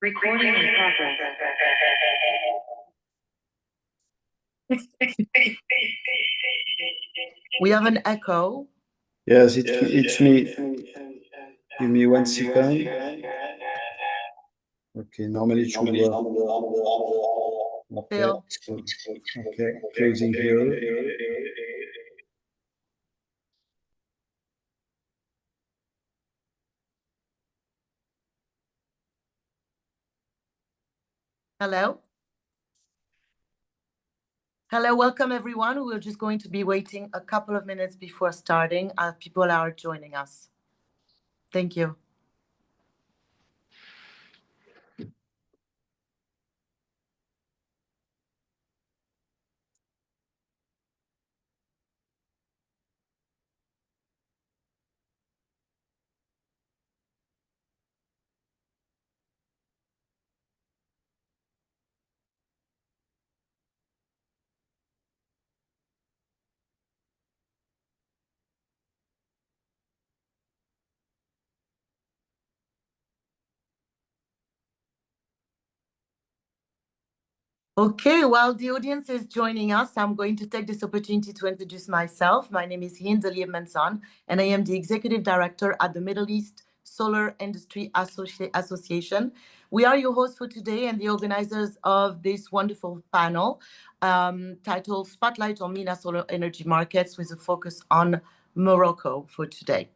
Recording in progress. We have an echo. Yes, it's me. Give me 1 second. Okay, normally it should work. Okay, okay, closing here. Hello. Hello, welcome everyone. We're just going to be waiting a couple of minutes before starting as people are joining us. Thank you. Okay, while the audience is joining us, I'm going to take this opportunity to introduce myself. My name is Hindali Manson, and I am the Executive Director at the Middle East Solar Industry Association. We are your hosts for today and the organizers of this wonderful panel titled Spotlight on MENA Solar Energy Markets with a focus on Morocco for today.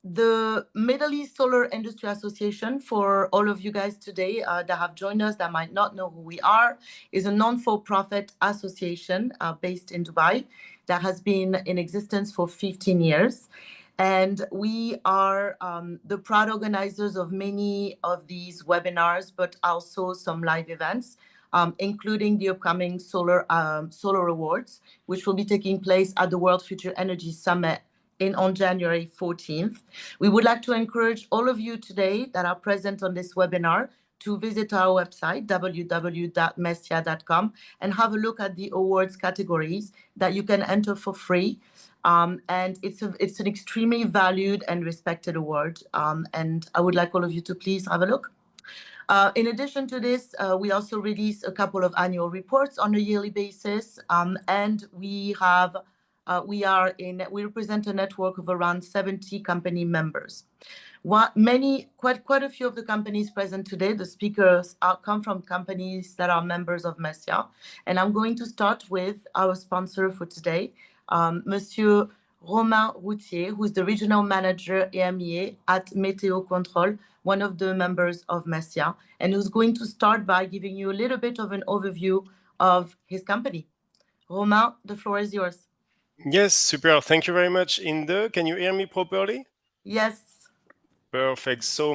The Middle East Solar Industry Association, for all of you guys today that have joined us that might not know who we are, is a non-for-profit association based in Dubai that has been in existence for 15 years. And we are the proud organizers of many of these webinars, but also some live events, including the upcoming Solar Awards, which will be taking place at the World Future Energy Summit on January 14th. We would like to encourage all of you today that are present on this webinar to visit our website, www.mesia.com, and have a look at the awards categories that you can enter for free. And it's an extremely valued and respected award. And I would like all of you to please have a look. In addition to this, we also release a couple of annual reports on a yearly basis, and we represent a network of around 70 company members. Quite a few of the companies present today, the speakers come from companies that are members of MESIA. And I'm going to start with our sponsor for today, Monsieur Romain Routier, who's the regional manager EMEA at Meteocontrol, one of the members of MESIA, and who's going to start by giving you a little bit of an overview of his company. Romain, the floor is yours. Yes, super. Thank you very much, Inde. Can you hear me properly? Yes. Perfect. So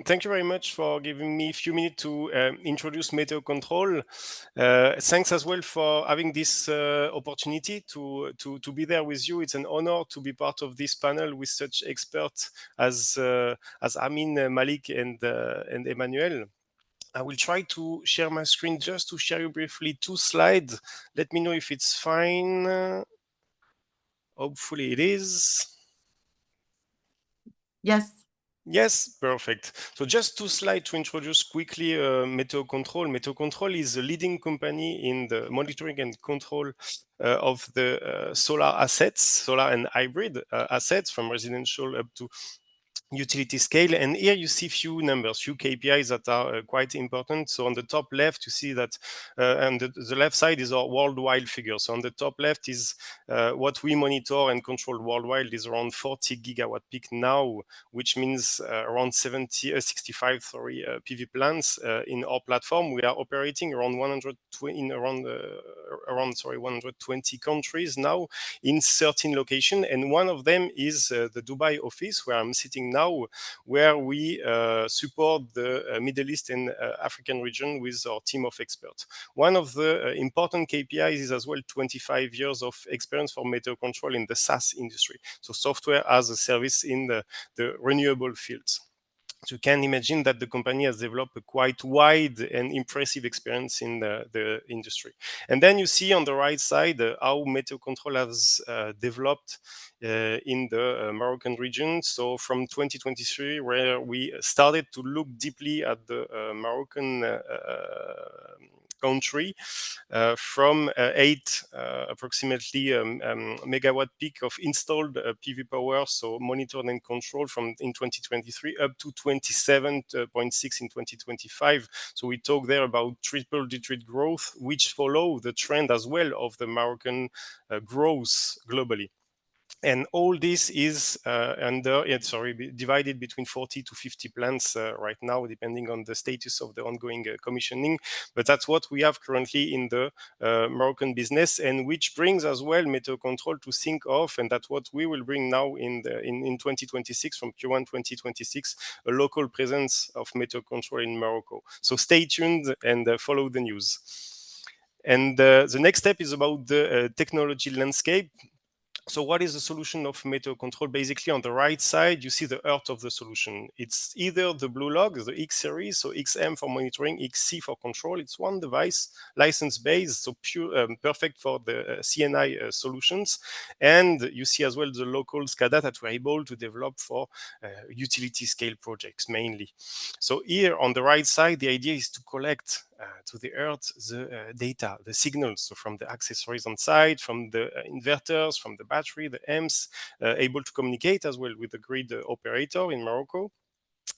thank you very much for giving me a few minutes to introduce meteocontrol. Thanks as well for having this opportunity to be there with you. It's an honor to be part of this panel with such experts as Amin, Malik, and Emmanuel. I will try to share my screen just to share you briefly 2 slides. Let me know if it's fine. Hopefully it is. Yes. Yes, perfect. So just 2 slides to introduce quickly meteocontrol. Meteocontrol is a leading company in the monitoring and control of the solar assets, solar and hybrid assets from residential up to utility scale. And here you see few numbers, few KPIs that are quite important. So on the top left, you see that, and the left side is our worldwide figure. So on the top left is what we monitor and control worldwide is around 40 gigawatt peak now, which means around 65 PV plants in our platform. We are operating around 120 countries now in 13 locations, and one of them is the Dubai office where I'm sitting now, where we support the Middle East and African region with our team of experts. One of the important KPIs is as well 25 years of experience for meteocontrol in the SaaS industry, so software as a service in the renewable fields. So you can imagine that the company has developed a quite wide and impressive experience in the industry. And then you see on the right side how meteocontrol has developed in the Moroccan region. So from 2023, where we started to look deeply at the Moroccan country, from 8 approximately megawatt peak of installed PV power, so monitored and controlled from in 2023 up to 27.6 in 2025. So we talk there about triple-digit growth, which follow the trend as well of the Moroccan growth globally. And all this is divided between 40 to 50 plants right now, depending on the status of the ongoing commissioning. But that's what we have currently in the Moroccan business, and which brings as well meteocontrol to think of, and that's what we will bring now in 2026, from Q1 2026, a local presence of meteocontrol in Morocco. So stay tuned and follow the news. And the next step is about the technology landscape. So what is the solution of meteocontrol? Basically, on the right side, you see the heart of the solution. It's either the blue log, the X series, so XM for monitoring, XC for control. It's one device, license-based, so pure, perfect for the CNI solutions. And you see as well the local SCADA that we're able to develop for utility scale projects mainly. So here on the right side, the idea is to collect to the earth the data, the signals, so from the accessories on site, from the inverters, from the battery, the amps, able to communicate as well with the grid operator in Morocco.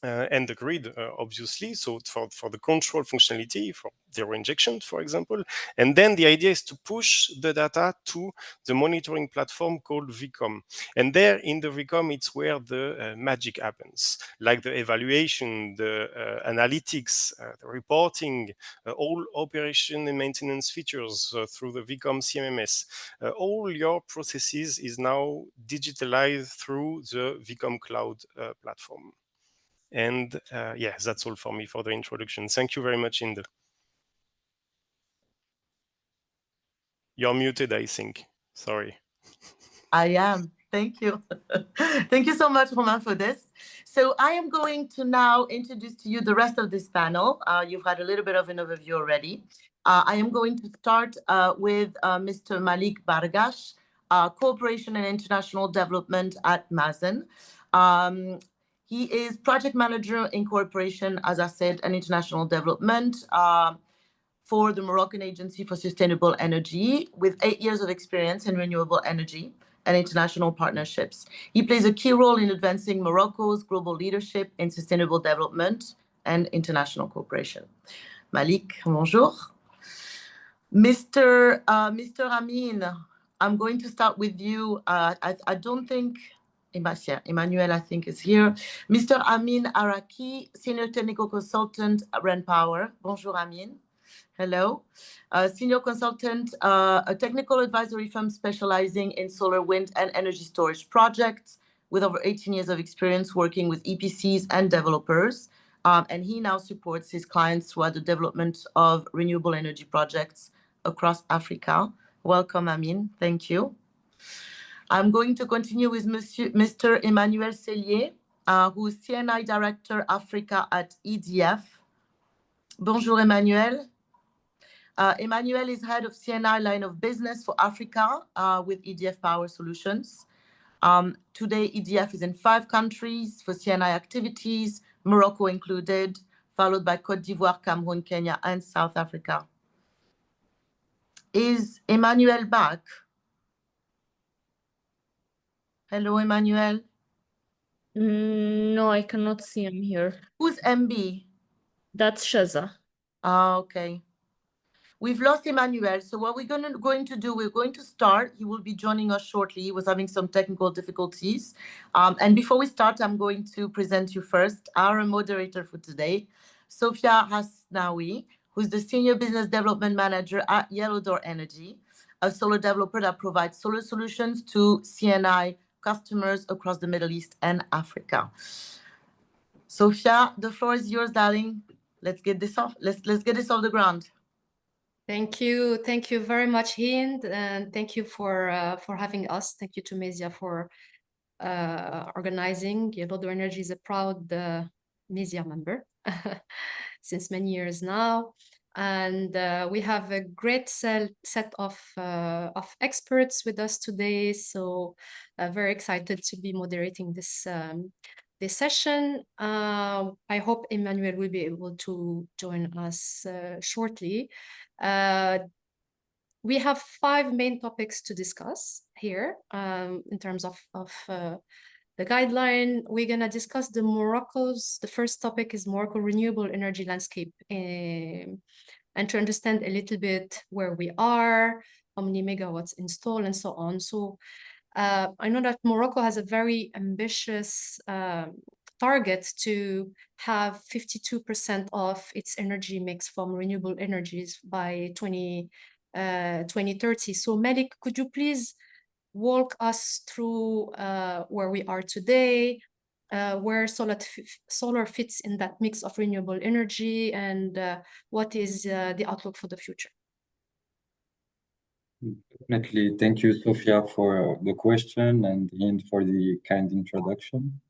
And the grid, obviously, so for the control functionality, for zero injection, for example. And then the idea is to push the data to the monitoring platform called VCOM. And there in the VCOM, it's where the magic happens, like the evaluation, the analytics, the reporting, all operation and maintenance features through the VCOM CMMS. All your processes is now digitalized through the VCOM cloud platform. And yeah, that's all for me for the introduction. Thank you very much, Inde. You're muted, I think. Sorry. I am. Thank you. Thank you so much, Romain, for this. So I am going to now introduce to you the rest of this panel. You've had a little bit of an overview already. I am going to start with Mr. Malik Bargash, Cooperation and International Development at Masen. He is project manager in cooperation, as I said, and international development for the Moroccan Agency for Sustainable Energy, with 8 years of experience in renewable energy and international partnerships. He plays a key role in advancing Morocco's global leadership in sustainable development and international cooperation. Malik, bonjour. Mr. Amin, I'm going to start with you. I don't think Emmanuel, I think, is here. Mr. Amin Araki, Senior Technical Consultant at Renpower. Bonjour, Amin. Hello. Senior Consultant, a technical advisory firm specializing in solar, wind, and energy storage projects with over 18 years of experience working with EPCs and developers. And he now supports his clients throughout the development of renewable energy projects across Africa. Welcome, Amin. Thank you. I'm going to continue with Mr. Emmanuel Cellier, who is CNI Director Africa at EDF. Bonjour, Emmanuel. Emmanuel is head of CNI line of business for Africa with EDF Power Solutions. Today, EDF is in 5 countries for CNI activities, Morocco included, followed by Côte d'Ivoire, Cameroon, Kenya, and South Africa. Is Emmanuel back? Hello, Emmanuel. No, I cannot see him here. Who's MB? That's Shaza. Okay. We've lost Emmanuel, so what we're going to do, we're going to start. He will be joining us shortly. He was having some technical difficulties. And before we start, I'm going to present you first our moderator for today, Sophia Hasnaoui, who's the Senior Business Development Manager at Yellow Door Energy, a solar developer that provides solar solutions to CNI customers across the Middle East and Africa. Sophia, the floor is yours, darling. Let's get this off. Let's get this off the ground. Thank you very much, Hind, and thank you for having us. Thank you to Mesia for organizing. Yellow Door Energy is a proud MESIA member since many years now. And we have a great set of experts with us today. So very excited to be moderating this session. I hope Emmanuel will be able to join us shortly. We have 5 main topics to discuss here in terms of the guideline. We're going to discuss the first topic is Morocco renewable energy landscape, and to understand a little bit where we are, how many megawatts installed, and so on. So I know that Morocco has a very ambitious target to have 52% of its energy mix from renewable energies by 2030. So Malik, could you please walk us through where we are today, where solar fits in that mix of renewable energy, and what is the outlook for the future? Definitely. Thank you, Sophia, for the question, and Hind for the kind introduction.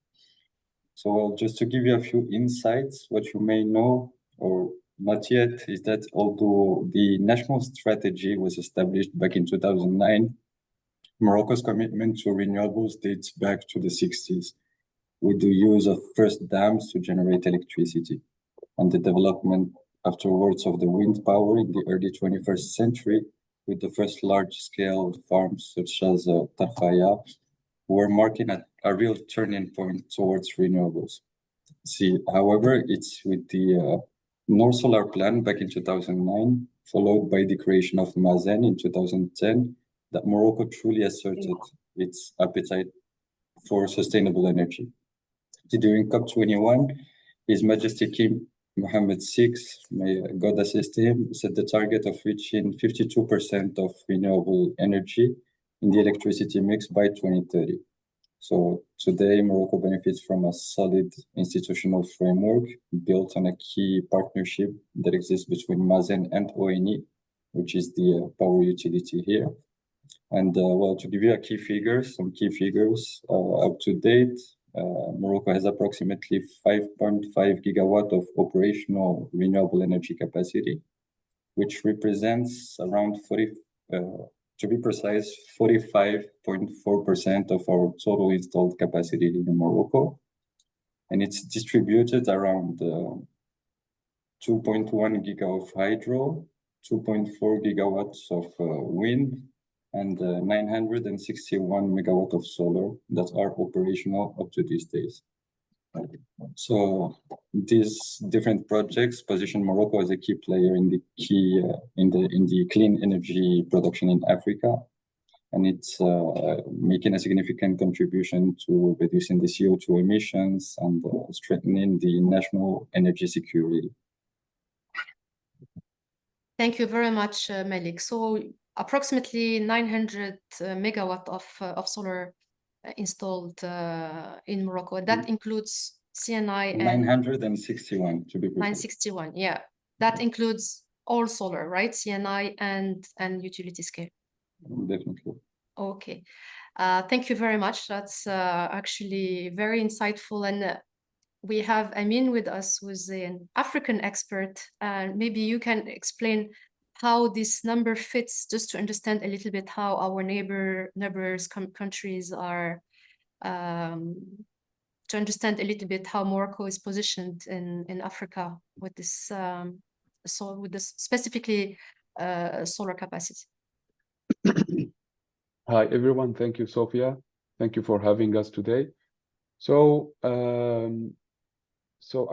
So just to give you a few insights, what you may know or not yet is that although the national strategy was established back in 2009, Morocco's commitment to renewables dates back to the 60s, with the use of first dams to generate electricity, and the development afterwards of the wind power in the early 21st century, with the first large-scale farms such as Tarfaya, were marking a real turning point towards renewables. However, it's with the North Solar Plan back in 2009, followed by the creation of Masen in 2010, that Morocco truly asserted its appetite for sustainable energy. During COP21, His Majesty King Mohammed VI, may God assist him, set the target of reaching 52% of renewable energy in the electricity mix by 2030. So today, Morocco benefits from a solid institutional framework built on a key partnership that exists between Masen and ONE, which is the power utility here. And well, to give you some key figures, up to date, Morocco has approximately 5.5 gigawatt of operational renewable energy capacity, which represents around 40, to be precise, 45.4% of our total installed capacity in Morocco. And it's distributed around 2.1 giga of hydro, 2.4 gigawatts of wind, and 961 megawatt of solar that are operational up to these days. So these different projects position Morocco as a key player in the clean energy production in Africa, and it's making a significant contribution to reducing the CO2 emissions and strengthening the national energy security. Thank you very much, Malik. So approximately 900 megawatt of solar installed in Morocco. That includes CNI and 961 to be precise. 961, yeah. That includes all solar, right? CNI and utility scale. Definitely. Okay. Thank you very much. That's actually very insightful. And we have Amin with us, who's an African expert. Maybe you can explain how this number fits, just to understand a little bit how our neighbors countries are, to understand a little bit how Morocco is positioned in Africa with this, specifically solar capacity. Hi, everyone. Thank you, Sophia. Thank you for having us today. So,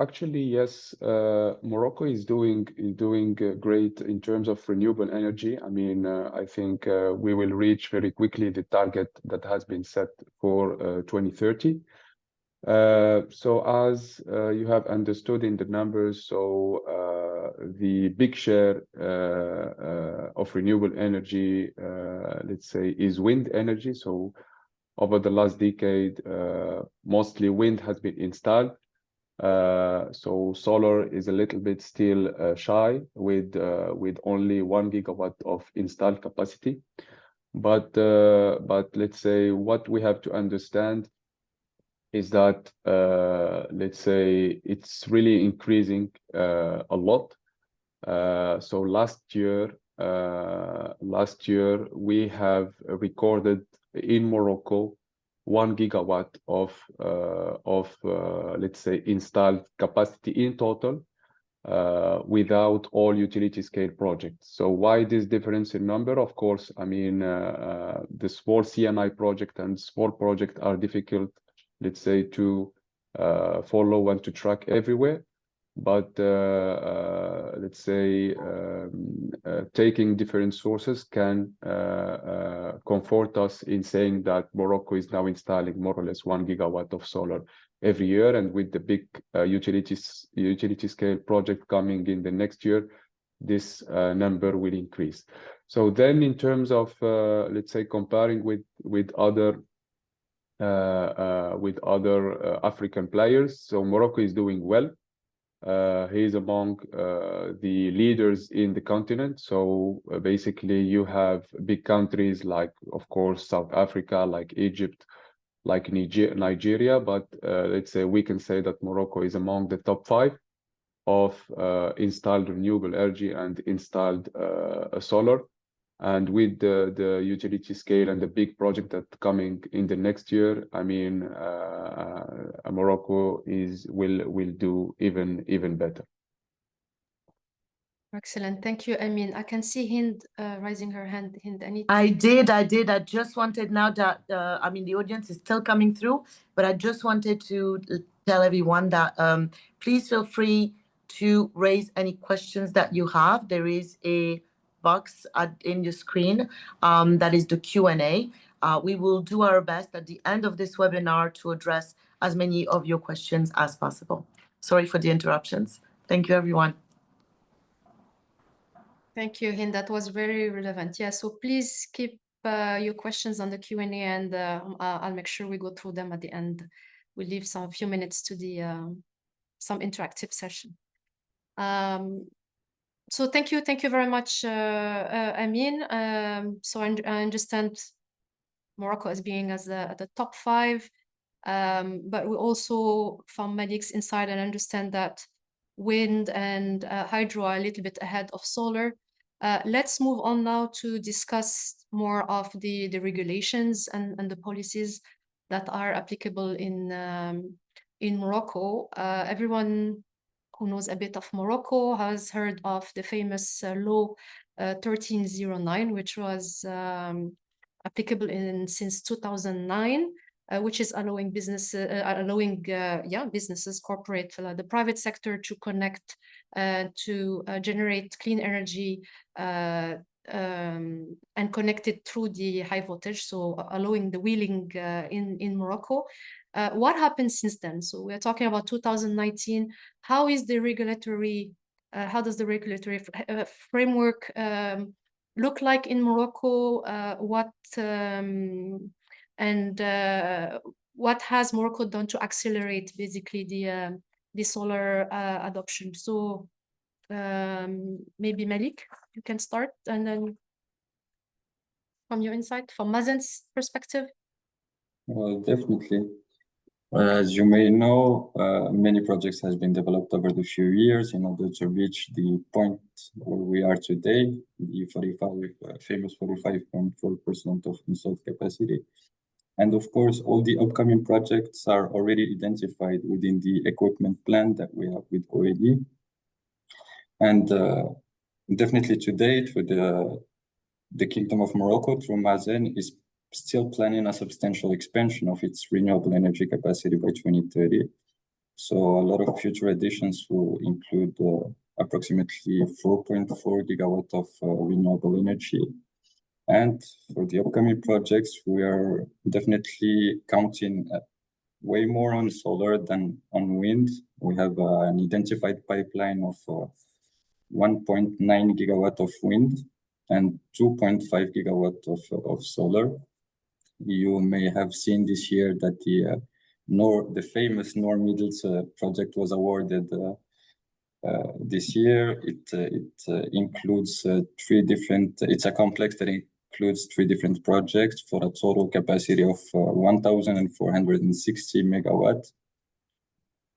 actually, yes, Morocco is doing great in terms of renewable energy. I mean, I think we will reach very quickly the target that has been set for 2030. So as you have understood in the numbers, so the big share of renewable energy, let's say, is wind energy. So over the last decade, mostly wind has been installed. So solar is a little bit still shy with only 1 gigawatt of installed capacity. But let's say what we have to understand is that let's say it's really increasing a lot. So last year we have recorded in Morocco 1 gigawatt of let's say installed capacity in total without all utility scale projects. So why this difference in number? Of course, I mean the small CNI project and small project are difficult, let's say, to follow and to track everywhere. But let's say taking different sources can comfort us in saying that Morocco is now installing more or less 1 gigawatt of solar every year, and with the big utility scale project coming in the next year, this number will increase. So then, in terms of let's say comparing with other African players, so Morocco is doing well. He is among the leaders in the continent. So basically, you have big countries like, of course, South Africa, like Egypt, like Nigeria. But let's say we can say that Morocco is among the top 5 of installed renewable energy and installed solar. And with the utility scale and the big project that's coming in the next year, I mean, Morocco will do even better. Excellent. Thank you, Amin. I can see Hind raising her hand. Hind, anything? I did. I just wanted, now that, I mean, the audience is still coming through, but I just wanted to tell everyone that please feel free to raise any questions that you have. There is a box in your screen that is the Q&A. We will do our best at the end of this webinar to address as many of your questions as possible. Sorry for the interruptions. Thank you, everyone. Thank you, Hind. That was very relevant. Yeah, so please keep your questions on the Q&A, and I'll make sure we go through them at the end. We'll leave a few minutes to the some interactive session. So thank you very much, Amin. So I understand Morocco as being at the top 5, but we also, from Malik's inside, and understand that wind and hydro are a little bit ahead of solar. Let's move on now to discuss more of the regulations and the policies that are applicable in Morocco. Everyone who knows a bit of Morocco has heard of the famous law 1309, which was applicable since 2009. Which is allowing businesses, corporate, the private sector to connect to generate clean energy and connect it through the high voltage, so allowing the wheeling in Morocco. What happened since then? So we're talking about 2019. How is the regulatory, how does the regulatory framework look like in Morocco? What has Morocco done to accelerate basically the solar adoption? So maybe Malik, you can start, and then from your insight, from Masen's perspective. Well, definitely. As you may know, many projects has been developed over the few years in order to reach the point where we are today, the famous 45.4% of installed capacity. And of course, all the upcoming projects are already identified within the equipment plan that we have with OED. And definitely to date, with the Kingdom of Morocco through Masen is still planning a substantial expansion of its renewable energy capacity by 2030. So a lot of future additions will include approximately 4.4 gigawatt of renewable energy. And for the upcoming projects, we are definitely counting way more on solar than on wind. We have an identified pipeline of 1.9 gigawatt of wind and 2.5 gigawatt of solar. You may have seen this year that the famous Noor Middles project was awarded this year. It includes 3 different. It's a complex that includes 3 different projects for a total capacity of 1,460 megawatt,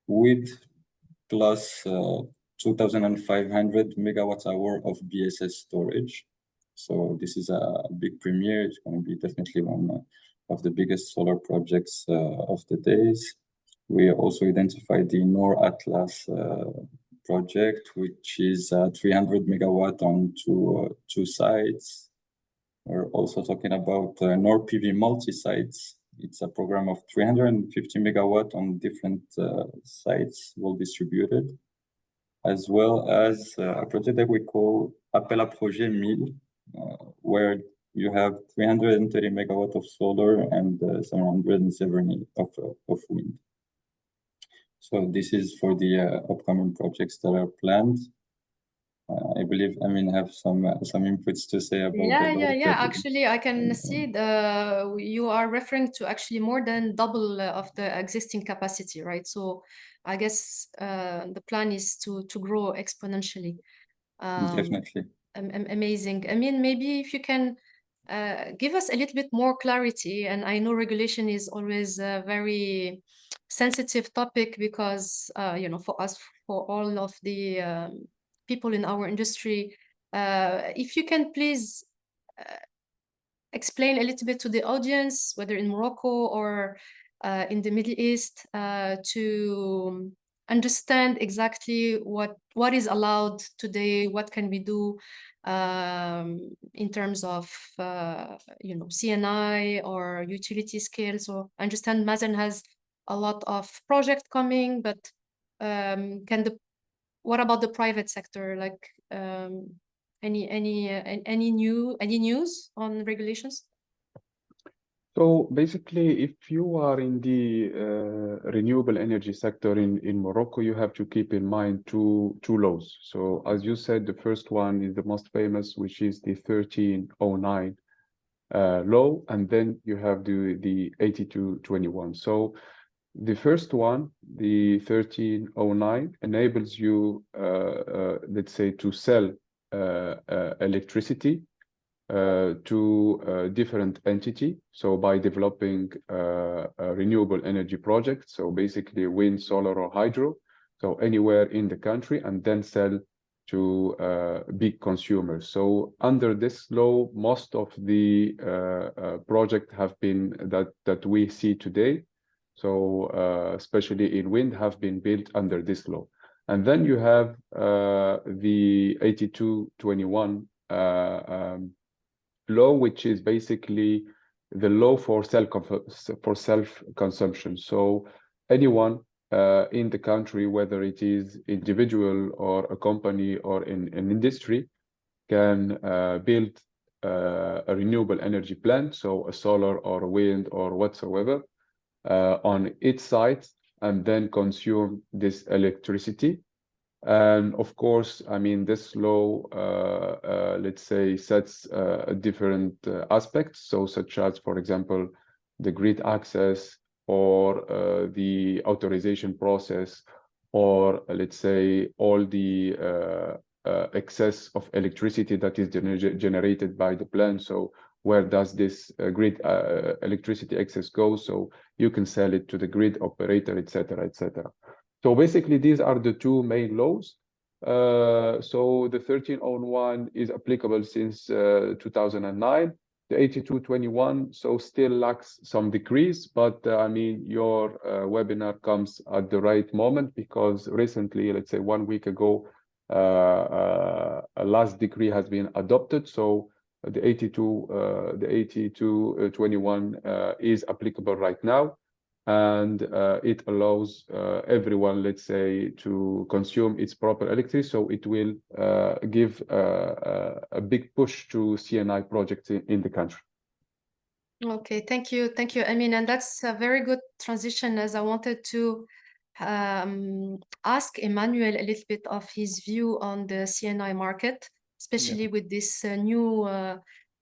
with plus 2,500 megawatt hour of BSS storage. So this is a big premiere. It's going to be definitely one of the biggest solar projects of the days. We also identified the Nor Atlas project, which is 300 megawatt on two sites. We're also talking about Nor PV multi-sites. It's a program of 350 megawatt on different sites, well distributed, as well as a project that we call Appel à Projet 1000, where you have 330 megawatt of solar and 770 of wind. So this is for the upcoming projects that are planned. I believe Amin have some inputs to say about Yeah. Actually, I can see you are referring to actually more than double of the existing capacity, right? So I guess the plan is to grow exponentially. Definitely. Amazing. I mean, maybe if you can give us a little bit more clarity, and I know regulation is always a very sensitive topic because, you know, for us, for all of the people in our industry, if you can please explain a little bit to the audience, whether in Morocco or in the Middle East, to understand exactly what is allowed today, what can we do in terms of you know, CNI or utility scale. So I understand Masen has a lot of project coming, but what about the private sector? Like any news on regulations? So basically, if you are in the renewable energy sector in Morocco, you have to keep in mind two laws. So as you said, the first one is the most famous, which is the 1309 law, and then you have the 8221. So the first one, the 1309, enables you, let's say, to sell electricity to a different entity. So by developing a renewable energy project, so basically wind, solar, or hydro, so anywhere in the country, and then sell to big consumers. So under this law, most of the projects have been that we see today, so especially in wind, have been built under this law. And then you have the 8221 law, which is basically the law for self-consumption. So anyone in the country, whether it is individual or a company or in an industry, can build a renewable energy plant, so a solar or a wind or whatsoever, on its site, and then consume this electricity. And of course, I mean, this law, let's say, sets different aspects. So such as, for example, the grid access or the authorization process, or let's say all the excess of electricity that is generated by the plant. So where does this grid electricity excess go? So you can sell it to the grid operator, etc., etc. So basically, these are the two main laws. So the 1301 is applicable since 2009. The 8221 so still lacks some decrees, but I mean, your webinar comes at the right moment because recently, let's say 1 week ago, a last decree has been adopted. So the 8221 is applicable right now. And it allows everyone, let's say, to consume its proper electricity. So it will give a big push to CNI projects in the country. Okay, thank you. I mean, and that's a very good transition, as I wanted to ask Emmanuel a little bit of his view on the CNI market, especially with this new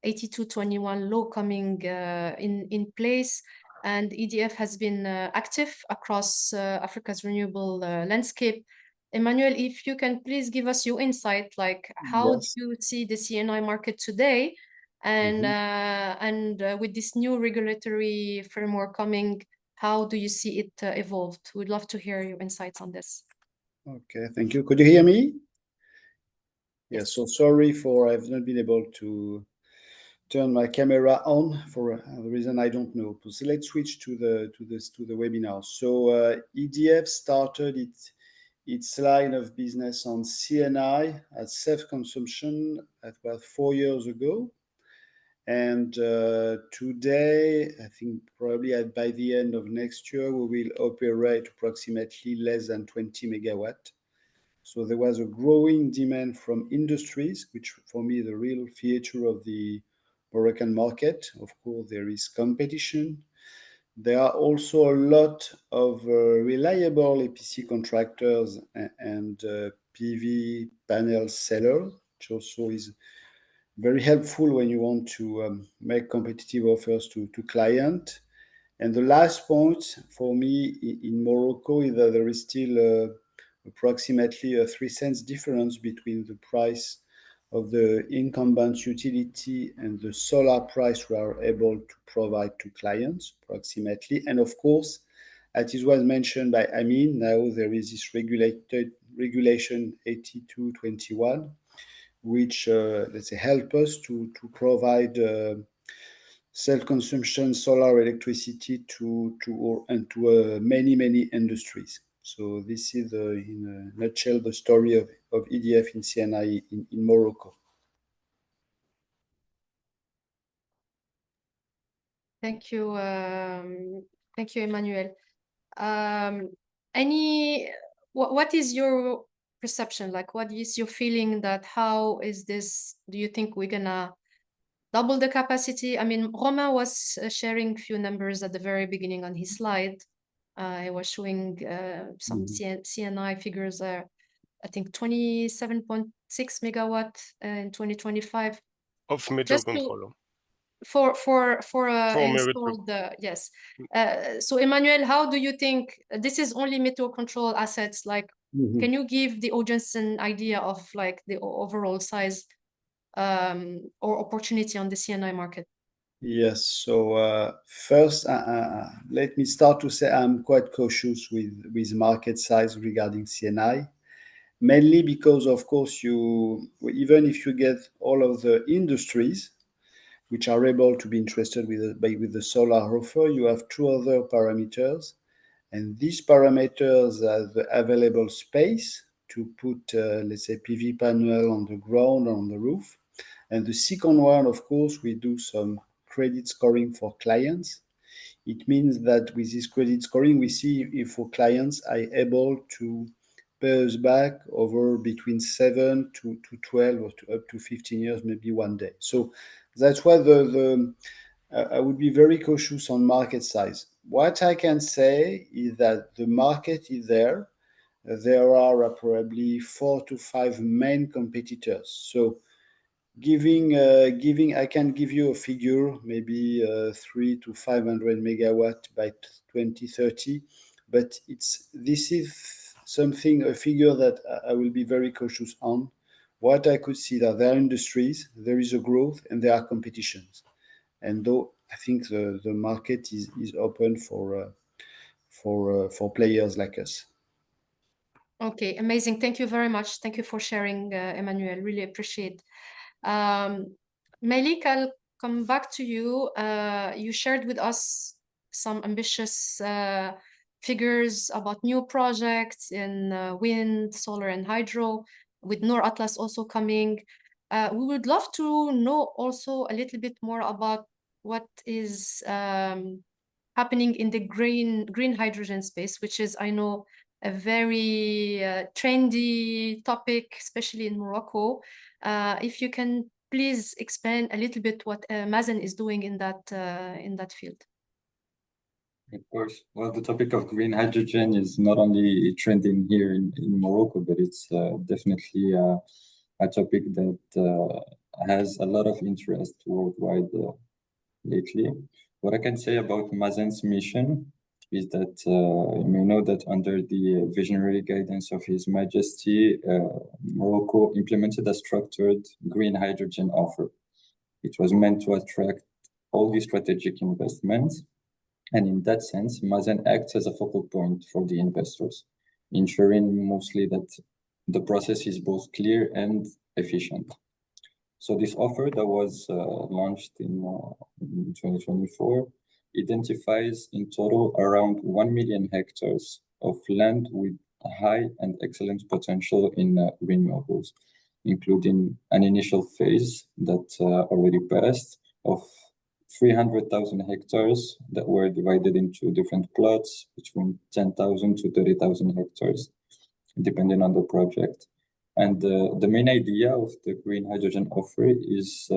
8221 law coming in place. And EDF has been active across Africa's renewable landscape. Emmanuel, if you can please give us your insight, like how do you see the CNI market today? And with this new regulatory framework coming, how do you see it evolved? We'd love to hear your insights on this. Okay, thank you. Could you hear me? Yes. So sorry for I've not been able to turn my camera on for a reason I don't know. So let's switch to the webinar. So EDF started its line of business on CNI as self-consumption about 4 years ago. And today, I think probably by the end of next year, we will operate approximately less than 20 megawatt. So there was a growing demand from industries, which for me is the real feature of the Moroccan market. Of course, there is competition. There are also a lot of reliable EPC contractors and PV panel sellers, which also is very helpful when you want to make competitive offers to client. And the last point for me in Morocco is that there is still approximately a 3 cents difference between the price of the incumbent utility and the solar price we are able to provide to clients approximately. And of course, as it was mentioned by Amin, now there is this regulation 8221, which let's say help us to provide self-consumption solar electricity to many industries. So this is in a nutshell the story of EDF in CNI in Morocco. Thank you, Emmanuel. What is your perception? Like, what is your feeling that how is this? Do you think we're gonna double the capacity? I mean, Romain was sharing a few numbers at the very beginning on his slide. He was showing some CNI figures there. I think 27.6 megawatt in 2025 of meteocontrol. For Meteocontrol. installed yes. So Emmanuel, how do you think this is only meteocontrol assets? Like, can you give the audience an idea of like the overall size or opportunity on the CNI market? Yes. So first, let me start to say I'm quite cautious with market size regarding CNI, mainly because, of course, even if you get all of the industries which are able to be interested with the solar offer, you have two other parameters, and these parameters are the available space to put, let's say, PV panel on the ground or on the roof. And the second one, of course, we do some credit scoring for clients. It means that with this credit scoring, we see if our clients are able to pay us back over between 7 to 12 or up to 15 years, maybe one day. So that's why I would be very cautious on market size. What I can say is that the market is there. There are probably 4 to 5 main competitors. So I can give you a figure, maybe 300 to 500 megawatt by 2030, but this is a figure that I will be very cautious on. What I could see that there are industries, there is a growth, and there are competitions, and though I think the market is open for players like us. Okay, amazing. Thank you very much. Thank you for sharing, Emmanuel. Really appreciate. Malik, I'll come back to you. You shared with us some ambitious figures about new projects in wind, solar, and hydro, with Noor Atlas also coming. We would love to know also a little bit more about what is happening in the green hydrogen space, which is, I know, a very trendy topic, especially in Morocco. If you can please expand a little bit what Masen is doing in that field. Of course. Well, the topic of green hydrogen is not only trending here in Morocco, but it's definitely a topic that has a lot of interest worldwide lately. What I can say about Masen's mission is that you may know that under the visionary guidance of His Majesty, Morocco implemented a structured green hydrogen offer. It was meant to attract all the strategic investments. And in that sense, Masen acts as a focal point for the investors, ensuring mostly that the process is both clear and efficient. So this offer that was launched in 2024 identifies in total around 1 million hectares of land with high and excellent potential in renewables, including an initial phase that already passed of 300,000 hectares that were divided into different plots between 10,000 to 30,000 hectares, depending on the project. And the main idea of the green hydrogen offer is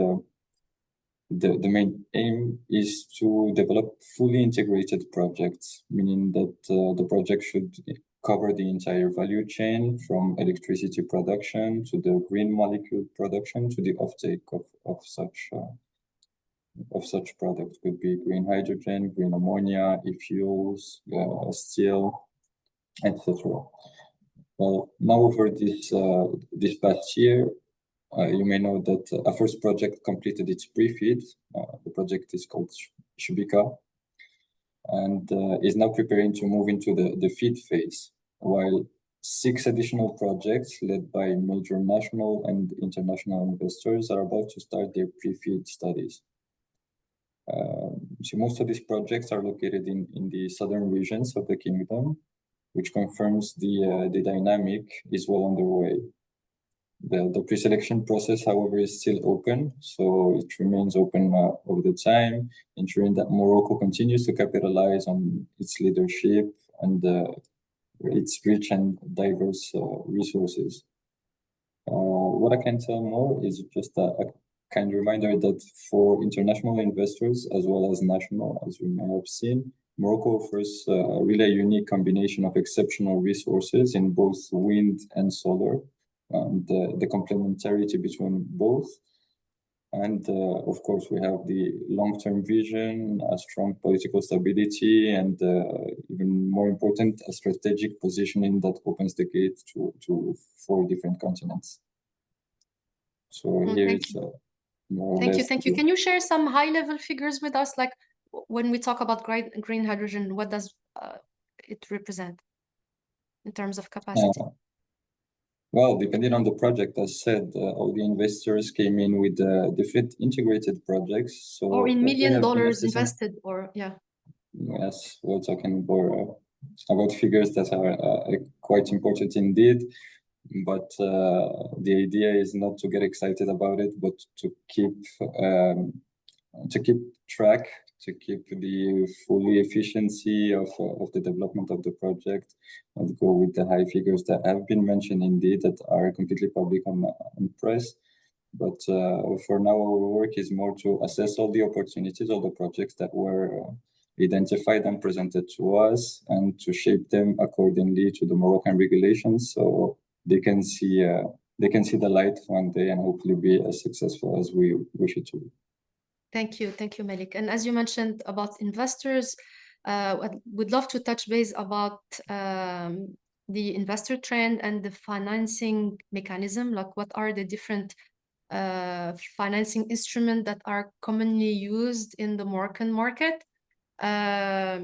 the main aim is to develop fully integrated projects, meaning that the project should cover the entire value chain from electricity production to the green molecule production to the offtake of such products. Could be green hydrogen, green ammonia, e-fuels, steel, etc. Well, now over this past year, you may know that a first project completed its pre-feed. The project is called Shubika, and is now preparing to move into the feed phase, while 6 additional projects led by major national and international investors are about to start their pre-feed studies. So most of these projects are located in the southern regions of the kingdom, which confirms the dynamic is well underway. The pre-selection process, however, is still open, so it remains open over the time, ensuring that Morocco continues to capitalize on its leadership and its rich and diverse resources. What I can tell more is just a kind reminder that for international investors as well as national, as we may have seen, Morocco offers a really unique combination of exceptional resources in both wind and solar, and the complementarity between both. And of course, we have the long-term vision, a strong political stability, and even more important, a strategic positioning that opens the gate to 4 different continents. So here it's more or less. Thank you. Can you share some high-level figures with us? Like when we talk about green hydrogen, what does it represent in terms of capacity? Well, depending on the project, as said, all the investors came in with different integrated projects. So or in $1 million invested, or yeah. Yes, we're talking about figures that are quite important indeed. But the idea is not to get excited about it, but to keep track, to keep the fully efficiency of the development of the project, and go with the high figures that have been mentioned indeed that are completely public on press. But for now, our work is more to assess all the opportunities, all the projects that were identified and presented to us, and to shape them accordingly to the Moroccan regulations, so they can see the light one day and hopefully be as successful as we wish it to be. Thank you, Malik. And as you mentioned about investors, we'd love to touch base about the investor trend and the financing mechanism. Like, what are the different financing instruments that are commonly used in the Moroccan market? I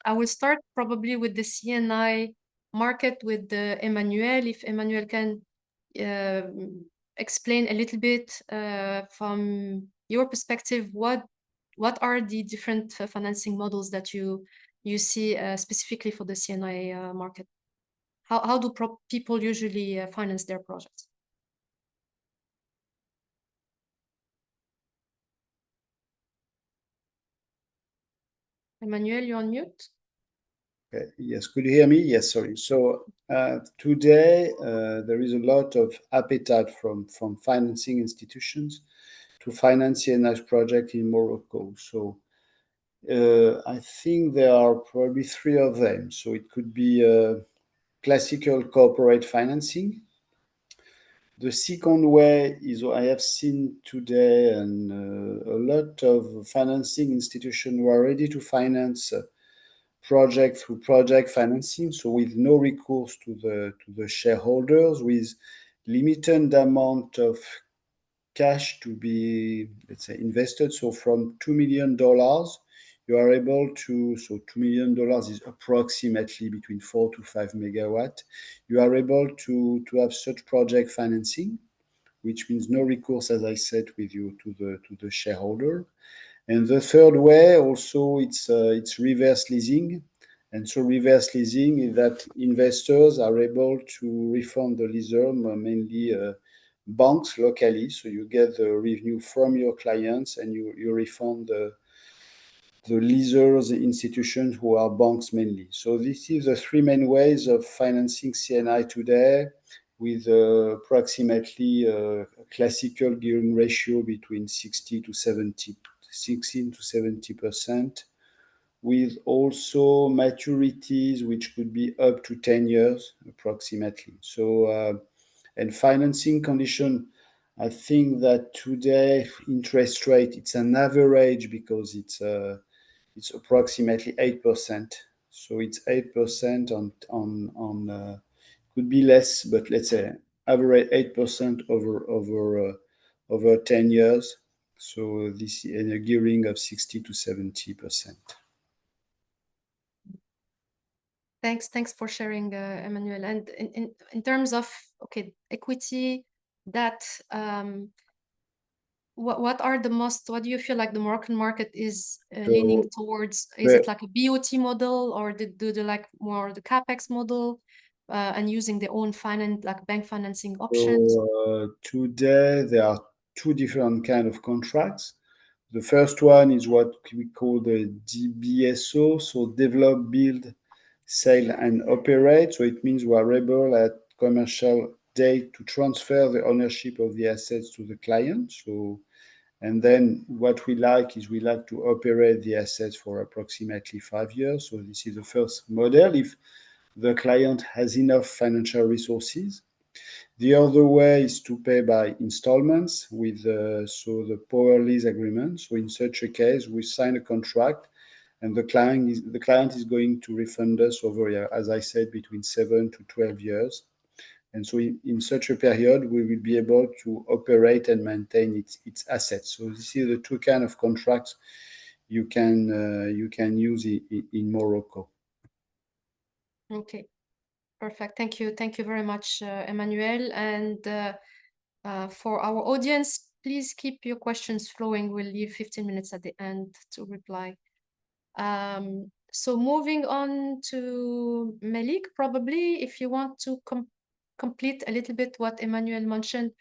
will start probably with the CNI market with Emmanuel. If Emmanuel can explain a little bit from your perspective, what are the different financing models that you see specifically for the CNI market? How do people usually finance their projects? Emmanuel, you're on mute. Okay. Yes, could you hear me? Yes, sorry. So today there is a lot of appetite from financing institutions to finance CNI project in Morocco. So I think there are probably 3 of them. So it could be classical corporate financing. The second way is I have seen today, and a lot of financing institutions who are ready to finance project through project financing, so with no recourse to the shareholders, with limited amount of cash to be, let's say, invested. So from $2 million, you are able to, so $2 million is approximately between 4 to 5 megawatt. You are able to have such project financing, which means no recourse, as I said, with you to the shareholder. And the third way also, it's reverse leasing. And so reverse leasing is that investors are able to refund the leaser, mainly banks locally. So you get the revenue from your clients and you refund the leasers, the institutions who are banks mainly. So this is the three main ways of financing CNI today, with approximately a classical gearing ratio between 16 to 70%, with also maturities which could be up to 10 years approximately. So, and financing condition, I think that today interest rate, it's an average because it's approximately 8%. So it's 8% on could be less, but let's say average 8% over 10 years. So this is a gearing of 60 to 70%. Thanks for sharing, Emmanuel. And in terms of equity, that what do you feel like the Moroccan market is leaning towards? Is it like a BOT model, or do they like more the CapEx model, and using their own bank financing options? So today there are two different kind of contracts. The first one is what we call the DBSO, so develop, build, sell, and operate. So it means we are able at commercial date to transfer the ownership of the assets to the client. So, and then what we like to operate the assets for approximately 5 years. So this is the first model if the client has enough financial resources. The other way is to pay by installments with the power lease agreement. So in such a case, we sign a contract, and the client is going to refund us over, as I said, between 7 to 12 years. And so in such a period, we will be able to operate and maintain its assets. So this is the two kind of contracts you can use in Morocco. Okay. Perfect. Thank you. Thank you very much, Emmanuel. And for our audience, please keep your questions flowing. We'll leave 15 minutes at the end to reply. So moving on to Malik, probably if you want to complete a little bit what Emmanuel mentioned,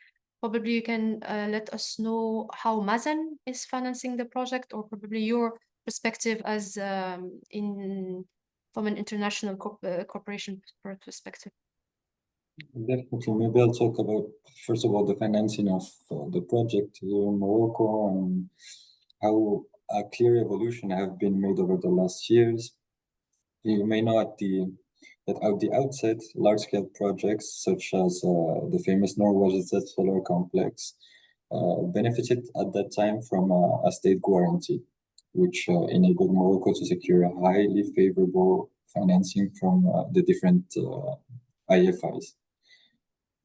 probably you can let us know how Masen is financing the project, or probably your perspective as from an international corporation perspective. Definitely. Maybe I'll talk about, first of all, the financing of the project here in Morocco and how a clear evolution have been made over the last years. You may know at the outset, large-scale projects such as the famous Norway Solar Complex benefited at that time from a state guarantee, which enabled Morocco to secure a highly favorable financing from the different IFIs.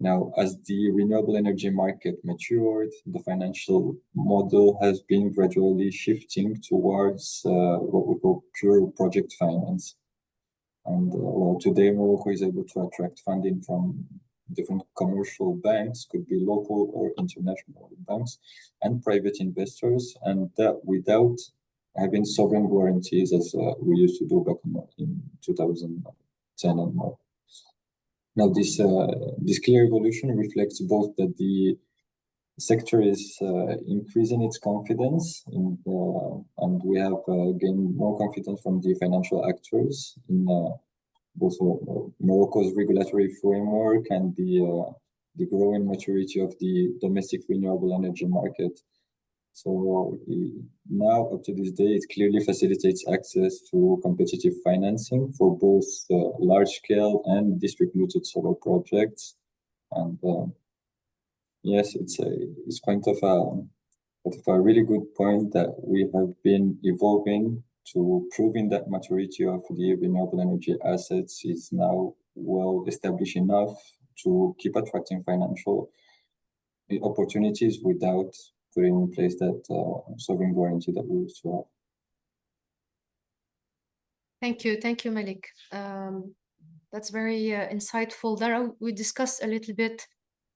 Now, as the renewable energy market matured, the financial model has been gradually shifting towards what we call pure project finance. And today, Morocco is able to attract funding from different commercial banks, could be local or international banks, and private investors, and that without having sovereign guarantees as we used to do back in 2010 and more. Now, this clear evolution reflects both that the sector is increasing its confidence, and we have gained more confidence from the financial actors in both Morocco's regulatory framework and the growing maturity of the domestic renewable energy market. So now, up to this day, it clearly facilitates access to competitive financing for both large-scale and distributed solar projects. And yes, it's kind of a really good point that we have been evolving to proving that maturity of the renewable energy assets is now well established enough to keep attracting financial opportunities without putting in place that sovereign guarantee that we used to have. Thank you, Malik. That's very insightful. There we discussed a little bit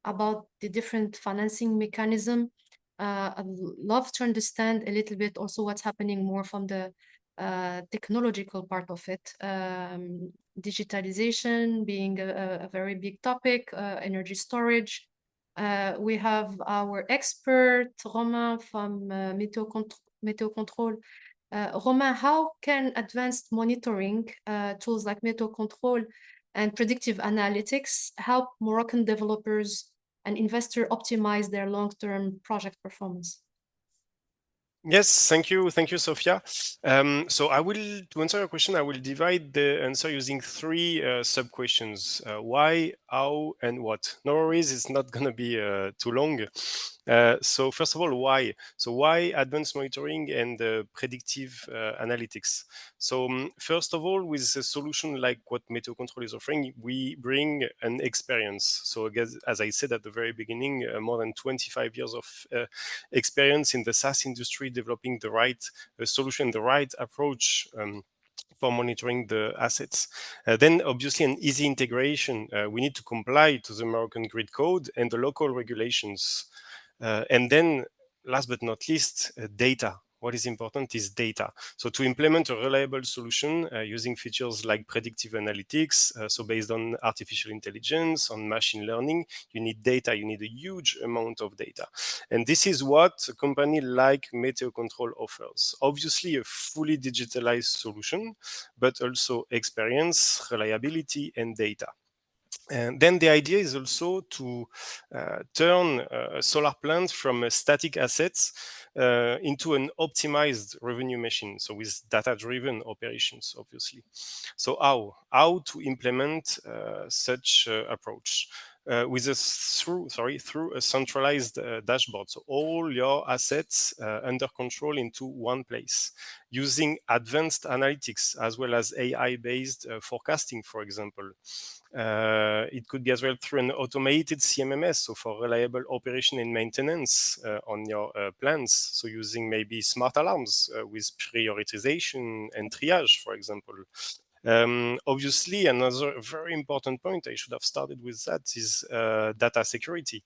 about the different financing mechanism. I'd love to understand a little bit also what's happening more from the technological part of it. Digitalization being a very big topic, energy storage. We have our expert, Romain from meteocontrol. Romain, how can advanced monitoring tools like meteocontrol and predictive analytics help Moroccan developers and investors optimize their long-term project performance? Yes, thank you, Sophia. So to answer your question, I will divide the answer using three sub-questions: why, how, and what. No worries, it's not going to be too long. So first of all, why? So why advanced monitoring and predictive analytics? So first of all, with a solution like what meteocontrol is offering, we bring an experience. So as I said at the very beginning, more than 25 years of experience in the SaaS industry, developing the right solution, the right approach for monitoring the assets. Then obviously an easy integration. We need to comply to the Moroccan grid code and the local regulations. And then last but not least, data. What is important is data. So to implement a reliable solution using features like predictive analytics, so based on artificial intelligence, on machine learning, you need data, you need a huge amount of data. And this is what a company like meteocontrol offers. Obviously a fully digitalized solution, but also experience, reliability, and data. And then the idea is also to turn a solar plant from a static assets into an optimized revenue machine. So with data-driven operations, obviously. So how to implement such approach? Through a centralized dashboard. So all your assets under control into one place, using advanced analytics as well as AI-based forecasting, for example. It could be as well through an automated CMMS, so for reliable operation and maintenance on your plants. So using maybe smart alarms with prioritization and triage, for example. Obviously, another very important point, I should have started with that, is data security.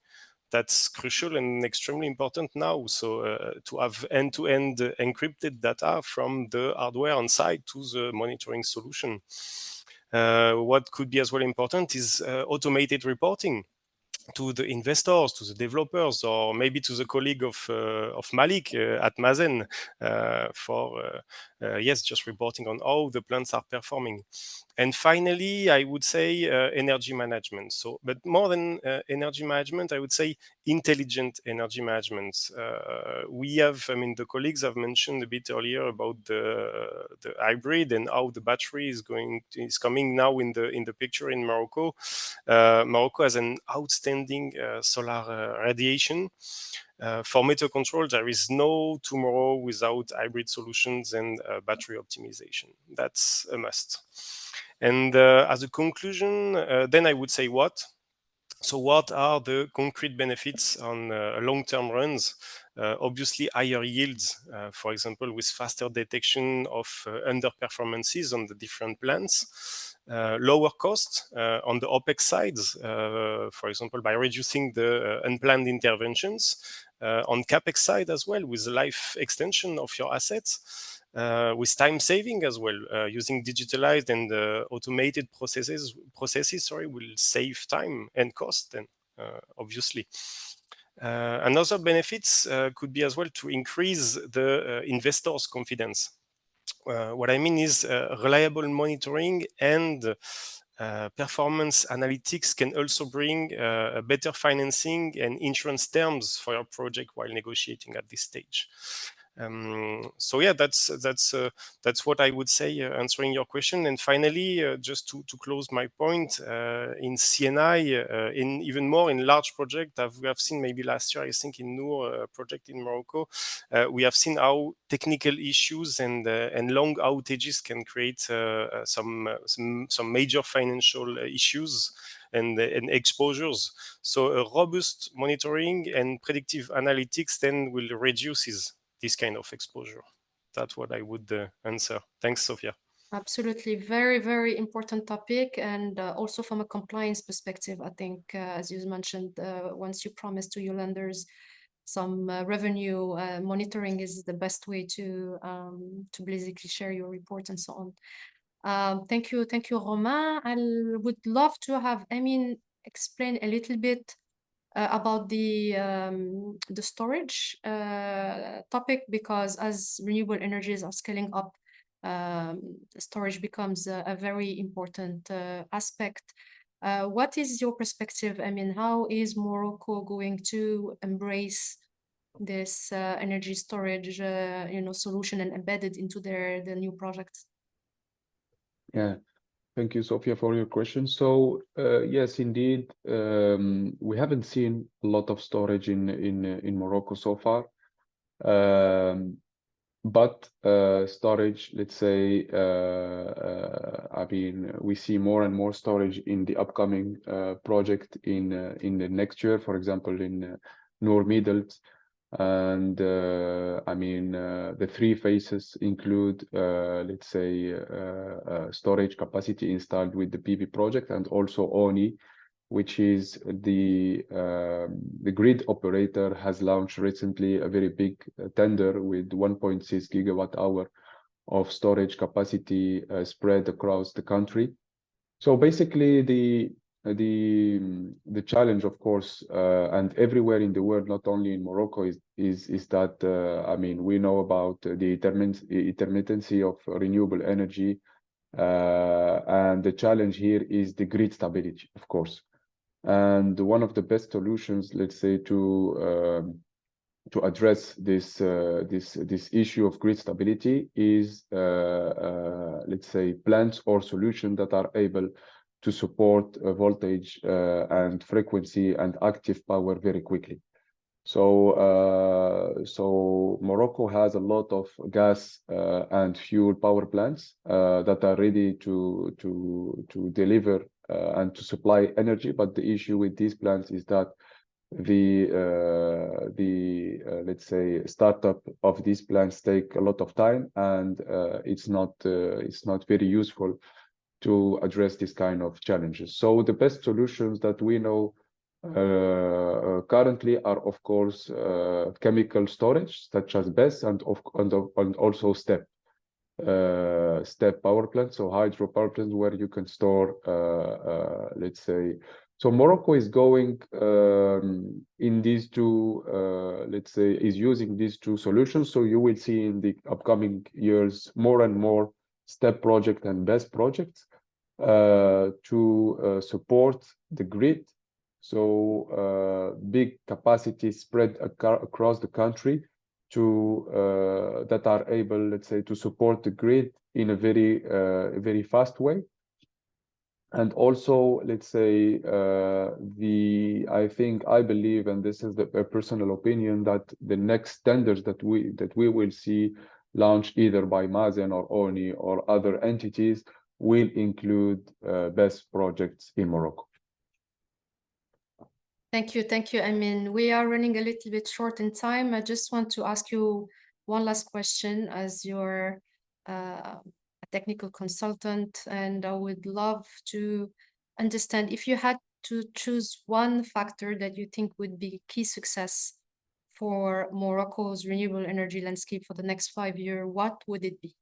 That's crucial and extremely important now. So to have end-to-end encrypted data from the hardware on site to the monitoring solution. What could be as well important is automated reporting to the investors, to the developers, or maybe to the colleague of Malik at Masen for just reporting on how the plants are performing. And finally, I would say energy management. So, but more than energy management, I would say intelligent energy management. The colleagues have mentioned a bit earlier about the hybrid and how the battery is coming now in the picture in Morocco. Morocco has an outstanding solar radiation. For meteocontrol, there is no tomorrow without hybrid solutions and battery optimization. That's a must. And as a conclusion, then I would say what? So what are the concrete benefits on long-term runs? Obviously, higher yields, for example, with faster detection of underperformances on the different plants. Lower cost on the OPEX sides, for example, by reducing the unplanned interventions. On CAPEX side as well, with the life extension of your assets. With time saving as well, using digitalized and automated processes will save time and cost, and obviously. Another benefits could be as well to increase the investors' confidence. What I mean is reliable monitoring and performance analytics can also bring better financing and insurance terms for your project while negotiating at this stage. So yeah, that's what I would say, answering your question. And finally, just to close my point, in CNI, in even more in large project, we have seen maybe last year, I think in Noor project in Morocco, we have seen how technical issues and long outages can create some major financial issues and exposures. So a robust monitoring and predictive analytics then will reduce this kind of exposure. That's what I would answer. Thanks, Sophia. Absolutely, very, very important topic. And also from a compliance perspective, I think, as you mentioned, once you promise to your lenders some revenue, monitoring is the best way to basically share your report and so on. Thank you, Romain. I would love to have Amin explain a little bit about the storage topic, because as renewable energies are scaling up, storage becomes a very important aspect. What is your perspective? I mean, how is Morocco going to embrace this energy storage, solution and embedded into the new projects? Yeah. Thank you, Sophia, for your question. So yes, indeed, we haven't seen a lot of storage in Morocco so far. But storage, let's say, I mean, we see more and more storage in the upcoming project in the next year, for example, in Noor Middle. And I mean, the three phases include, let's say, storage capacity installed with the PV project, and also ONI, which is the grid operator has launched recently a very big tender with 1.6 gigawatt hour of storage capacity spread across the country. So basically, the challenge, of course, and everywhere in the world, not only in Morocco, is that I mean, we know about the intermittency of renewable energy, and the challenge here is the grid stability, of course. And one of the best solutions, let's say, to address this issue of grid stability is, let's say, plants or solutions that are able to support voltage and frequency and active power very quickly. So Morocco has a lot of gas and fuel power plants that are ready to deliver and to supply energy. But the issue with these plants is that the let's say, startup of these plants take a lot of time, and it's not very useful to address this kind of challenges. So the best solutions that we know currently are, of course, chemical storage, such as BESS, and also STEP power plants, so hydro power plants, where you can store, let's say. So Morocco is going in these two, let's say, is using these two solutions. So you will see in the upcoming years more and more STEP project and BESS projects to support the grid. So big capacity spread across the country to that are able, let's say, to support the grid in a very fast way. And also, let's say, I believe, and this is a personal opinion, that the next tenders that we will see launched either by Masen or ONI or other entities will include BESS projects in Morocco. Thank you. I mean, we are running a little bit short in time. I just want to ask you one last question, as you're a technical consultant, and I would love to understand, if you had to choose one factor that you think would be key success for Morocco's renewable energy landscape for the next 5 years, what would it be?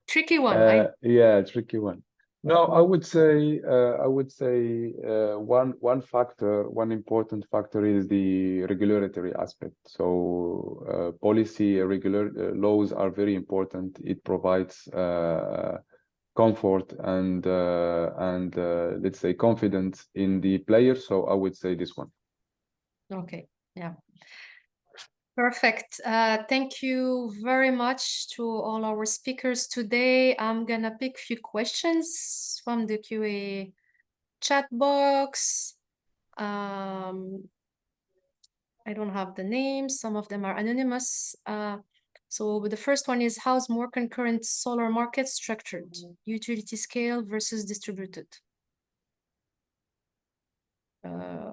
Tricky one. Yeah, tricky one. No, I would say one important factor is the regulatory aspect. So policy laws are very important. It provides comfort and let's say confidence in the players. So I would say this one. Okay, yeah. Perfect. Thank you very much to all our speakers today. I'm gonna pick a few questions from the QA chat box. I don't have the names. Some of them are anonymous. So the first one is, how's more concurrent solar market structured? Utility scale versus distributed?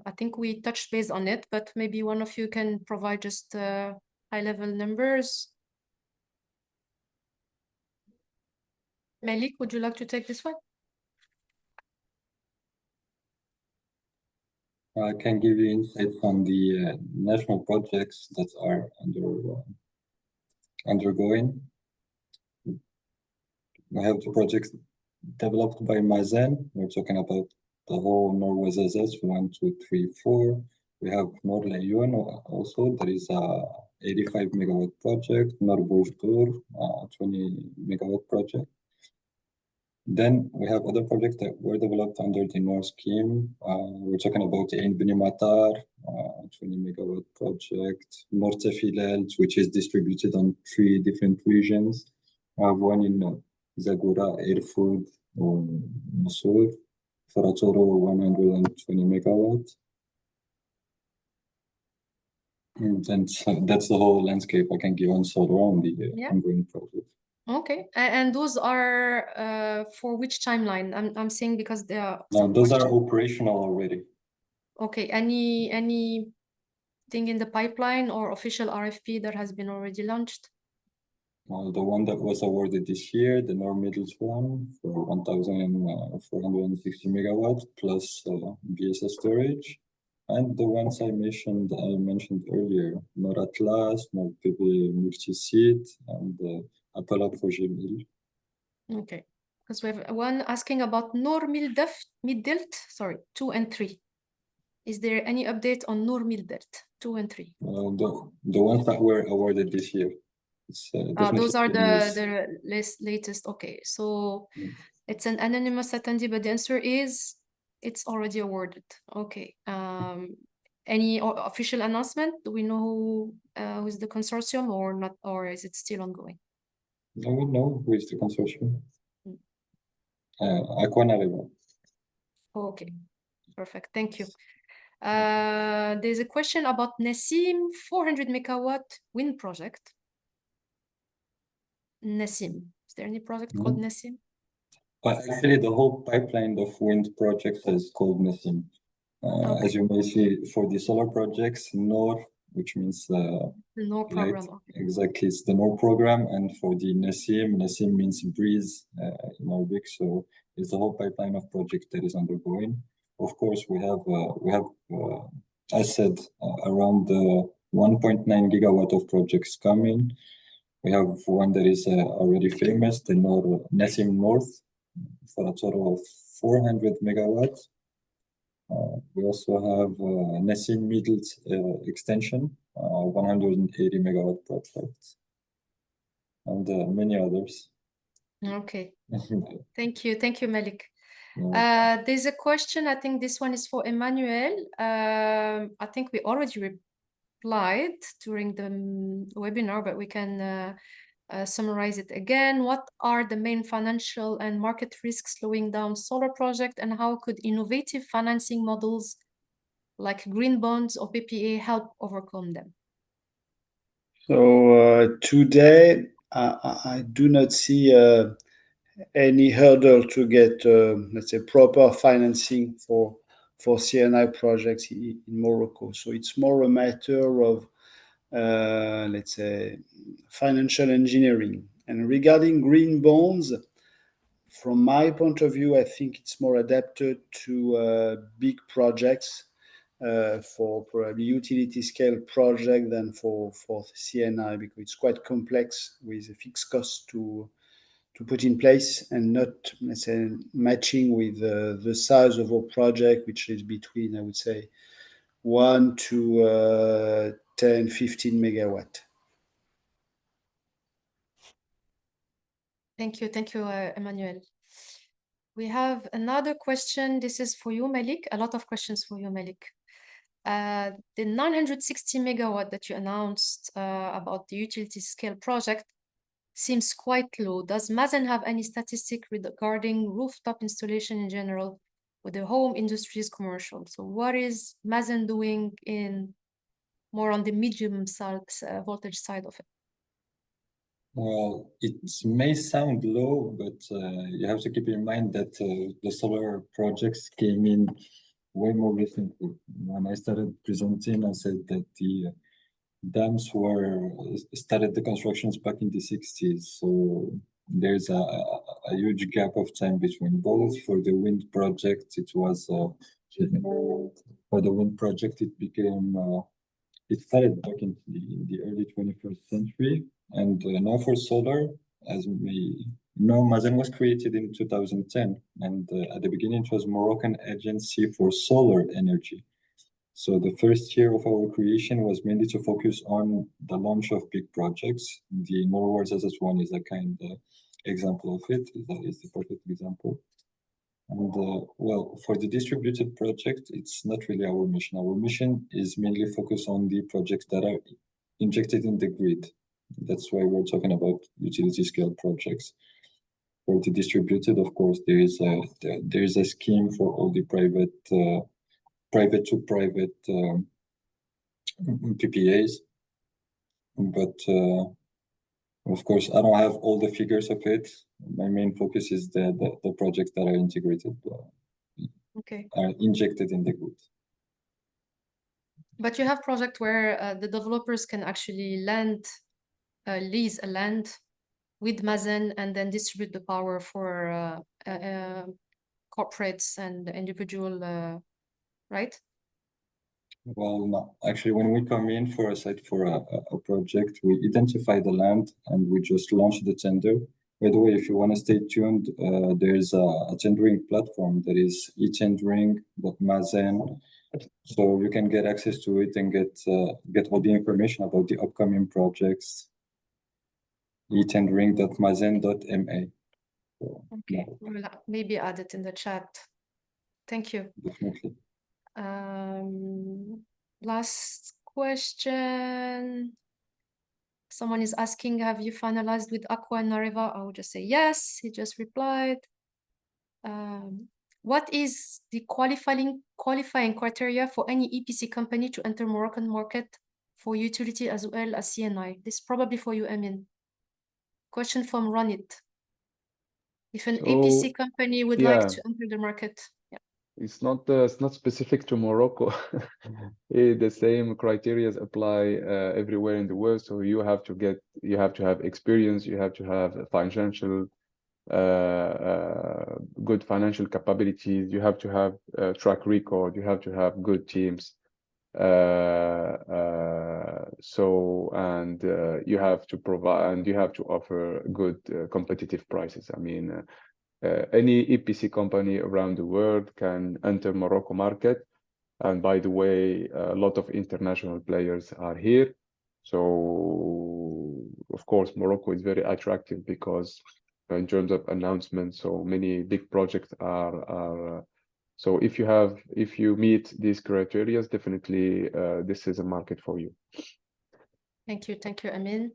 I think we touched base on it, but maybe one of you can provide just high-level numbers. Malik, would you like to take this one? I can give you insights on the national projects that are undergoing. We have the projects developed by Masen. We're talking about the whole Norway ZS 1, 2, 3, 4. We have Norleion also. There is a 85 megawatt project. Norbordur, 20 megawatt project. Then we have other projects that were developed under the NOR scheme. We're talking about the Bni Matar, 20 megawatt project, Norte Filelt, which is distributed on 3 different regions. We have one in Zagora, Airfood, or Masur, for a total of 120 megawatt. And then that's the whole landscape I can give on solar on the ongoing project. Okay, and those are for which timeline? I'm saying because they are. No, those are operational already. Okay, anything in the pipeline or official RFP that has been already launched? The one that was awarded this year, the Nor Middles one, for 1,460 megawatts plus VSS storage, and the ones I mentioned earlier, Nor Atlas, Nor PV Multisite, and Apollo Projet 1000. Okay, because we have one asking about Nor Middelt, sorry, 2 and 3. Is there any update on Nor Middelt 2 and 3? The ones that were awarded this year. Those are the latest. Okay, so it's an anonymous attendee, but the answer is it's already awarded. Okay. Any official announcement? Do we know who is the consortium or not, or is it still ongoing? No, we know who is the consortium. Aquanareva. Okay, perfect. Thank you. There's a question about Nasim 400 megawatt wind project. Nasim. Is there any project called Nasim? Actually, the whole pipeline of wind projects is called Masen. As you may see, for the solar projects, NOR, which means the NOR program. Okay. Exactly, it's the NOR program, and for the Nasim means breeze in Arabic. So it's the whole pipeline of projects that is undergoing. Of course, we have as said, around 1.9 gigawatt of projects coming. We have one that is already famous, the Nasim North, for a total of 400 megawatts. We also have Nasim Middle extension, 180 megawatt project, and many others. Okay, thank you, Malik. There's a question, I think this one is for Emmanuel. I think we already replied during the webinar, but we can summarize it again. What are the main financial and market risks slowing down solar project, and how could innovative financing models like green bonds or PPA help overcome them? So today, I do not see any hurdle to get, let's say, proper financing for CNI projects in Morocco. So it's more a matter of, let's say, financial engineering. And regarding green bonds, from my point of view, I think it's more adapted to big projects, for probably utility scale project than for CNI, because it's quite complex with a fixed cost to put in place, and not, let's say, matching with the size of our project, which is between, I would say, 1 to 10, 15 megawatt. Thank you, Emmanuel. We have another question. This is for you, Malik. A lot of questions for you, Malik. The 960 megawatt that you announced about the utility scale project seems quite low. Does Masen have any statistic regarding rooftop installation in general with the home industries commercial? So what is Masen doing in more on the medium voltage side of it? Well, it may sound low, but you have to keep in mind that the solar projects came in way more recently. When I started presenting, I said that the dams started the constructions back in the 60s. So there's a huge gap of time between both. For the wind project, it was for the wind project, it started back in the early 21st century. And now for solar, as we know, Masen was created in 2010. And at the beginning, it was Moroccan Agency for Solar Energy. So the first year of our creation was mainly to focus on the launch of big projects. The Norway SS1 is a kind of example of it. That is the perfect example. And well, for the distributed project, it's not really our mission. Our mission is mainly focused on the projects that are injected in the grid. That's why we're talking about utility scale projects. For the distributed, of course, there is a scheme for all the private to private PPAs. But of course, I don't have all the figures of it. My main focus is the projects that are integrated, are injected in the grid. But you have project where the developers can actually lease a land with Masen and then distribute the power for corporates and individual, right? Well, no. Actually, when we come in for a site for a project, we identify the land and we just launch the tender. By the way, if you want to stay tuned, there's a tendering platform that is e-tendering.masen. So you can get access to it and get all the information about the upcoming projects. e-tendering.masen.ma. So, okay, we'll maybe add it in the chat. Thank you. Definitely. Last question. Someone is asking, have you finalized with Aqua and Nareva? I would just say yes. He just replied. What is the qualifying criteria for any EPC company to enter Moroccan market for utility as well as CNI? This is probably for you, Amin. Question from Ronit. If an EPC company would like to enter the market, it's not specific to Morocco. The same criteria apply everywhere in the world. So you have to have experience, you have to have financial good financial capabilities, you have to have a track record, you have to have good teams. You have to provide and you have to offer good competitive prices. I mean, any EPC company around the world can enter Morocco market. And by the way, a lot of international players are here. So of course, Morocco is very attractive because in terms of announcements, so many big projects are so if you meet these criteria, definitely this is a market for you. Thank you, Amin.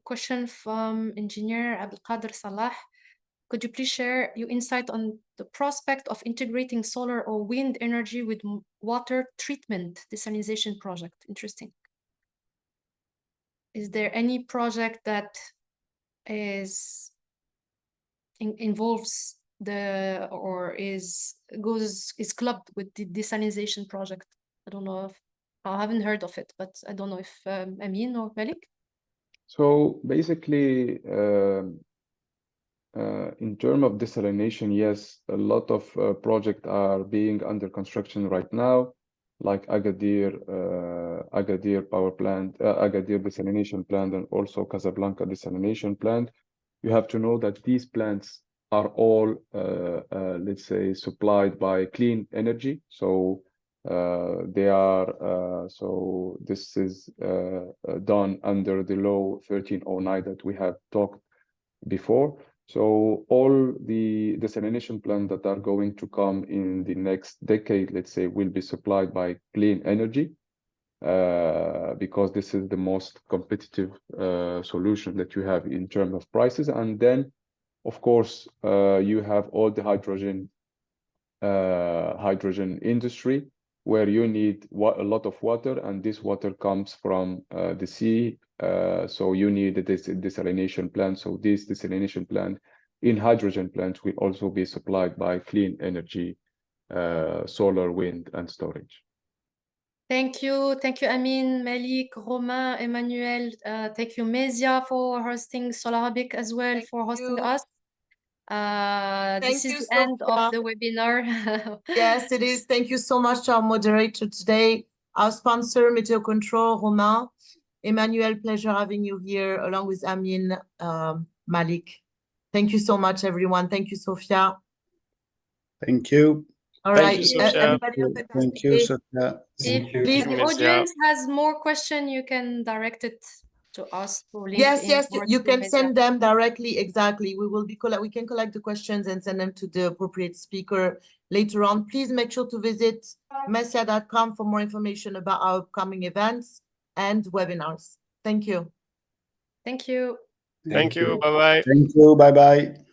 Question from engineer Abdelkader Salah. Could you please share your insight on the prospect of integrating solar or wind energy with water treatment desalination project? Interesting. Is there any project that involves is clubbed with the desalination project? I don't know if I haven't heard of it, but I don't know if Amin or Malik. So basically, in terms of desalination, yes, a lot of projects are being under construction right now, like Agadir power plant, Agadir desalination plant, and also Casablanca desalination plant. You have to know that these plants are all, let's say, supplied by clean energy. So they are, so this is done under the law 1309 that we have talked before. So all the desalination plants that are going to come in the next decade, let's say, will be supplied by clean energy, because this is the most competitive solution that you have in terms of prices. And then, of course, you have all the hydrogen industry, where you need a lot of water, and this water comes from the sea. So you need this desalination plant. So this desalination plant in hydrogen plants will also be supplied by clean energy, solar, wind, and storage. Thank you, Amin, Malik, Romain, Emmanuel. Thank you, Mesia, for hosting Solarabic as well, for hosting us. This is the end of the webinar. Yes, it is. Thank you so much to our moderator today, our sponsor, meteocontrol, Romain. Emmanuel, pleasure having you here, along with Amin, Malik. Thank you so much, everyone. Thank you, Sophia. Thank you. All Thank right. you, Sophia. Everybody have a fantastic Thank you, day. Sophia. If Please, the audience has more questions, you can direct it to us through LinkedIn. yes, or you to can Mesia. send them directly. Exactly. We can collect the questions and send them to the appropriate speaker later on. Please make sure to visit mesia.com for more information about our upcoming events and webinars. Thank you. Thank you. Thank you. Bye-bye. Thank you. Bye-bye.